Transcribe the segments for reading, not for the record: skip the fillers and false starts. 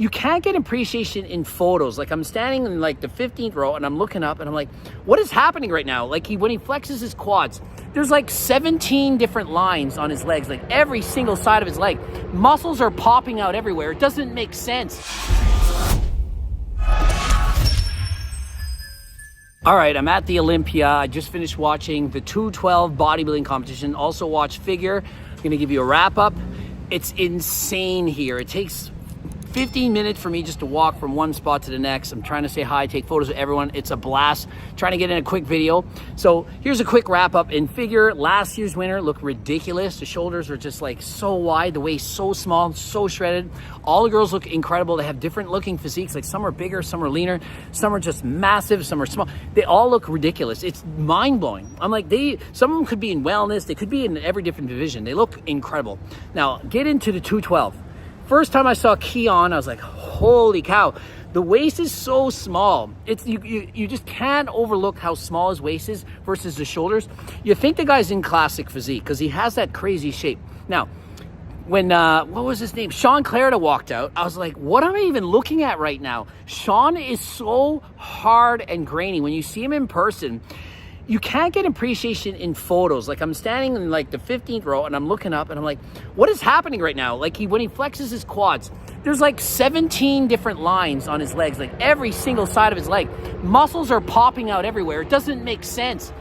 you can't get appreciation in photos. Like I'm standing in like the 15th row and I'm looking up and I'm like, what is happening right now? Like when he flexes his quads, there's like 17 different lines on his legs, like every single side of his leg. Muscles are popping out everywhere. It doesn't make sense. All right, I'm at the Olympia. I just finished watching the 212 bodybuilding competition. Also watched figure. I'm gonna give you a wrap up. It's insane here. It takes 15 minutes for me just to walk from one spot to the next. I'm trying to say hi, take photos of everyone. It's a blast. Trying to get in a quick video. So here's a quick wrap up. In figure, last year's winner looked ridiculous. The shoulders are just like so wide, the waist so small, so shredded. All the girls look incredible. They have different looking physiques. Like some are bigger, some are leaner, some are just massive, some are small. They all look ridiculous. It's mind blowing. I'm like, some of them could be in wellness. They could be in every different division. They look incredible. Now get into the 212. First time I saw Keone, I was like, holy cow. The waist is so small. It's you just can't overlook how small his waist is versus the shoulders. You think the guy's in classic physique because he has that crazy shape. Now, when, what was his name? Sean Clarida walked out. I was like, what am I even looking at right now? Sean is so hard and grainy. When you see him in person, you can't get appreciation in photos. Like I'm standing in like the 15th row and I'm looking up and I'm like, what is happening right now? Like when he flexes his quads, there's like 17 different lines on his legs, like every single side of his leg. Muscles are popping out everywhere. It doesn't make sense.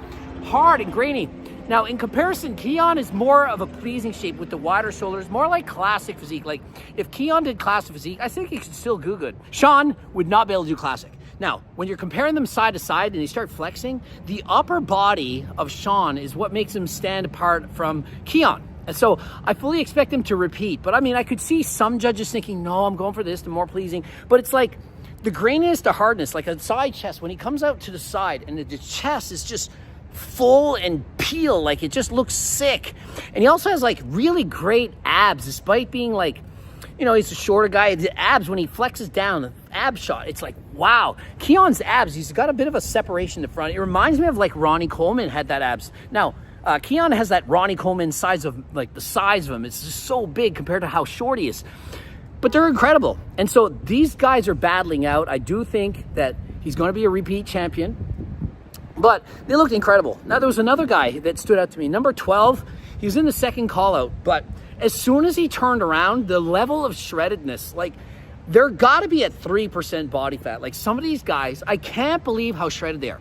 Hard and grainy. Now in comparison, Keone is more of a pleasing shape with the wider shoulders, more like classic physique. Like if Keone did classic physique, I think he could still do good. Sean would not be able to do classic. Now, when you're comparing them side to side and you start flexing, the upper body of Sean is what makes him stand apart from Keone. And so I fully expect him to repeat. But I mean, I could see some judges thinking, no, I'm going for this, the more pleasing. But it's like the graininess to hardness, like a side chest, when he comes out to the side and the chest is just full and peel, like it just looks sick. And he also has like really great abs, despite being like, you know, he's a shorter guy. The abs, when he flexes down, the ab shot, it's like, wow. Keone's abs, he's got a bit of a separation in the front. It reminds me of like Ronnie Coleman had that abs. Now, Keone has that Ronnie Coleman size of, like the size of him. It's just so big compared to how short he is. But they're incredible. And so these guys are battling out. I do think that he's going to be a repeat champion. But they looked incredible. Now, there was another guy that stood out to me. Number 12, he was in the second call out, but as soon as he turned around, the level of shreddedness, like they're got to be at 3% body fat. Like some of these guys, I can't believe how shredded they are.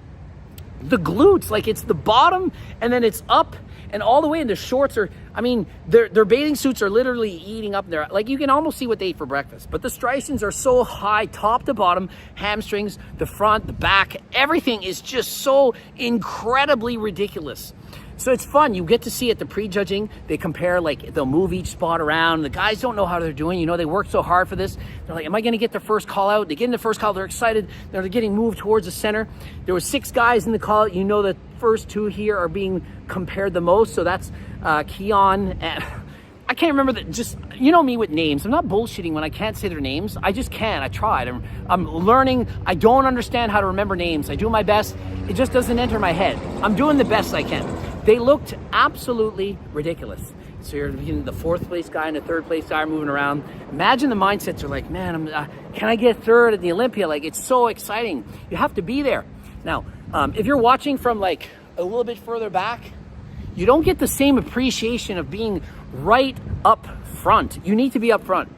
The glutes, like it's the bottom and then it's up and all the way, and the shorts are, I mean, their bathing suits are literally eating up there. Like you can almost see what they ate for breakfast. But the striations are so high, top to bottom, hamstrings, the front, the back, everything is just so incredibly ridiculous. So it's fun. You get to see at the pre-judging, they compare, like they'll move each spot around. The guys don't know how they're doing. You know, they work so hard for this. They're like, am I going to get their first call out? They get in the first call. They're excited. They're getting moved towards the center. There were 6 guys in the call out. You know, the first 2 here are being compared the most. So that's Keone. I can't remember that. Just, you know me with names. I'm not bullshitting when I can't say their names. I just can't. I tried. I'm learning. I don't understand how to remember names. I do my best. It just doesn't enter my head. I'm doing the best I can. They looked absolutely ridiculous. So you're getting the 4th place guy and the 3rd place guy moving around. Imagine the mindsets are like, man, can I get 3rd at the Olympia? Like, it's so exciting. You have to be there. Now, if you're watching from like a little bit further back, you don't get the same appreciation of being right up front. You need to be up front.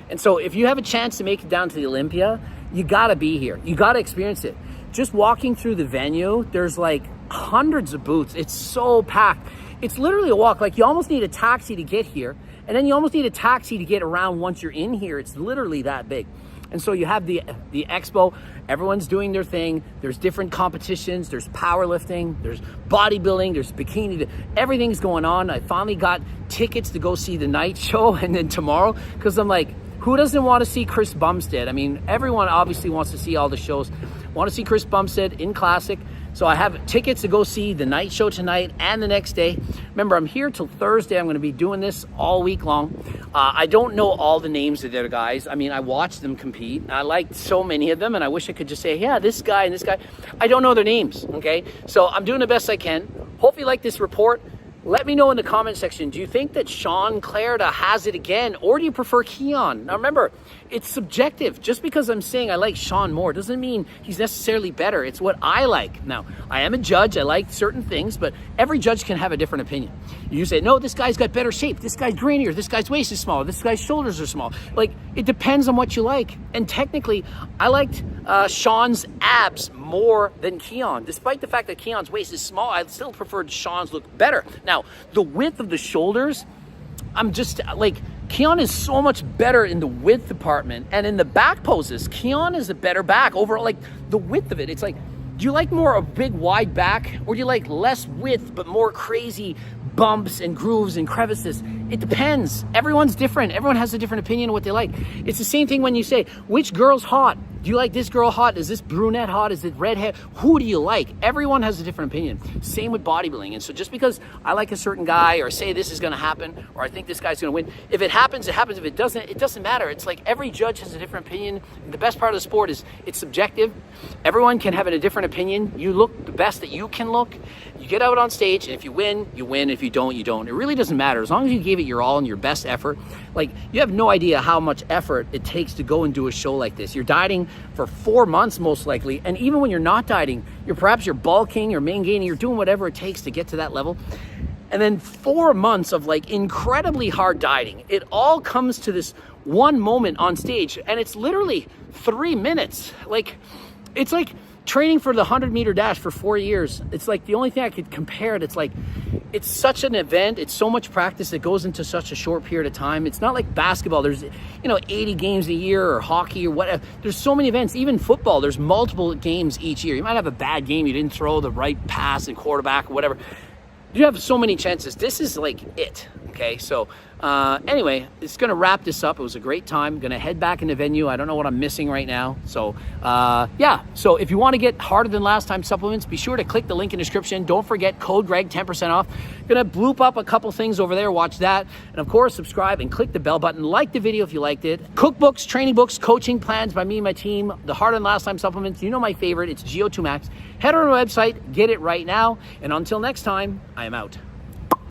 And so if you have a chance to make it down to the Olympia, you gotta be here. You gotta experience it. Just walking through the venue, there's like hundreds of booths. It's so packed. It's literally a walk. Like you almost need a taxi to get here. And then you almost need a taxi to get around once you're in here. It's literally that big. And so you have the expo, everyone's doing their thing. There's different competitions, there's powerlifting, there's bodybuilding, there's bikini, everything's going on. I finally got tickets to go see the night show and then tomorrow, because I'm like, who doesn't want to see Chris Bumstead? I mean, everyone obviously wants to see all the shows. Want to see Chris Bumstead in Classic. So I have tickets to go see the night show tonight and the next day. Remember, I'm here till Thursday. I'm going to be doing this all week long. I don't know all the names of their guys. I mean, I watched them compete. I liked so many of them, and I wish I could just say, yeah, this guy and this guy. I don't know their names, okay? So I'm doing the best I can. Hope you like this report. Let me know in the comment section, do you think that Sean Clarida has it again, or do you prefer Keone? Now remember, it's subjective. Just because I'm saying I like Sean more doesn't mean he's necessarily better. It's what I like. Now, I am a judge. I like certain things, but every judge can have a different opinion. You say, no, this guy's got better shape. This guy's grainier. This guy's waist is smaller. This guy's shoulders are small. Like, it depends on what you like. And technically, I liked Sean's abs more than Keone. Despite the fact that Keone's waist is small, I still preferred Sean's look better. Now, the width of the shoulders, I'm just like, Keone is so much better in the width department, and in the back poses, Keone is a better back overall. Like the width of it, it's like, do you like more a big wide back, or do you like less width but more crazy bumps and grooves and crevices? It depends. Everyone's different. Everyone has a different opinion of what they like. It's the same thing when you say, which girl's hot? Do you like this girl hot? Is this brunette hot? Is it redhead? Who do you like? Everyone has a different opinion. Same with bodybuilding. And so just because I like a certain guy, or say this is going to happen, or I think this guy's going to win, if it happens, it happens. If it doesn't matter. It's like every judge has a different opinion. The best part of the sport is it's subjective. Everyone can have a different opinion. You look the best that you can look. You get out on stage, and if you win, you win. If you don't, you don't. It really doesn't matter. As long as you gave it your all and your best effort. Like, you have no idea how much effort it takes to go and do a show like this. You're dieting for 4 months most likely, and even when you're not dieting, you're bulking, you're main gaining, you're doing whatever it takes to get to that level. And then 4 months of like incredibly hard dieting. It all comes to this one moment on stage, and it's literally 3 minutes. Like, it's like training for the 100-meter dash for 4 years. It's like the only thing I could compare it. It's like, it's such an event. It's so much practice that goes into such a short period of time. It's not like basketball. There's, 80 games a year, or hockey, or whatever. There's so many events. Even football, there's multiple games each year. You might have a bad game. You didn't throw the right pass and quarterback or whatever. You have so many chances. This is like it. Okay, so anyway, it's going to wrap this up. It was a great time. Going to head back in the venue. I don't know what I'm missing right now. So yeah, so if you want to get harder than last time supplements, be sure to click the link in the description. Don't forget code Greg, 10% off. Going to bloop up a couple things over there. Watch that. And of course, subscribe and click the bell button. Like the video if you liked it. Cookbooks, training books, coaching plans by me and my team. The harder than last time supplements. You know my favorite. It's GO2 Max. Head on our website. Get it right now. And until next time, I am out.